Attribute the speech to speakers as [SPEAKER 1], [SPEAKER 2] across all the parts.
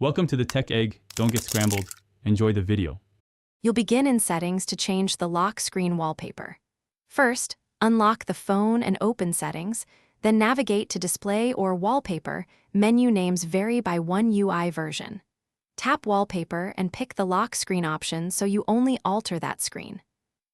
[SPEAKER 1] Welcome to the Tech Egg. Don't get scrambled. Enjoy the video.
[SPEAKER 2] You'll begin in Settings to change the lock screen wallpaper. First, unlock the Phone and Open settings, then navigate to Display or Wallpaper. Menu names vary by one UI version. Tap Wallpaper and pick the lock screen option so you only alter that screen.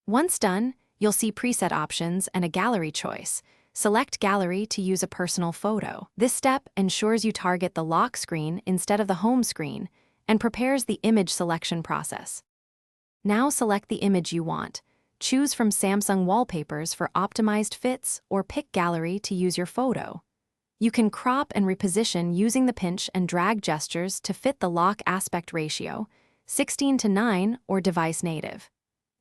[SPEAKER 2] Once done, you'll see preset options and a gallery choice. Select Gallery to use a personal photo. This step ensures you target the lock screen instead of the home screen and prepares the image selection process. Now select the image you want. Choose from Samsung wallpapers for optimized fits or pick Gallery to use your photo. You can crop and reposition using the pinch and drag gestures to fit the lock aspect ratio, 16:9 or device native.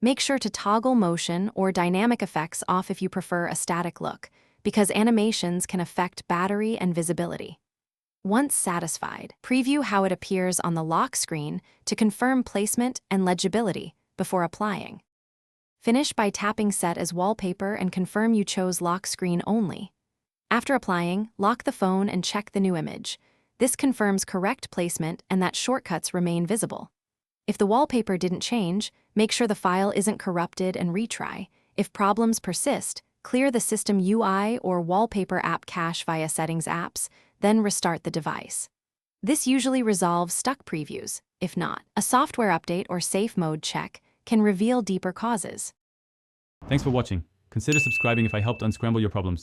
[SPEAKER 2] Make sure to toggle motion or dynamic effects off if you prefer a static look, because animations can affect battery and visibility. Once satisfied, preview how it appears on the lock screen to confirm placement and legibility before applying. Finish by tapping Set as Wallpaper and confirm you chose lock screen only. After applying, lock the phone and check the new image. This confirms correct placement and that shortcuts remain visible. If the wallpaper didn't change, make sure the file isn't corrupted and retry. If problems persist, clear the system UI or wallpaper app cache via Settings apps, then restart the device. This usually resolves stuck previews. If not, a software update or safe mode check can reveal deeper causes.
[SPEAKER 1] Thanks for watching. Consider subscribing if I helped unscramble your problems.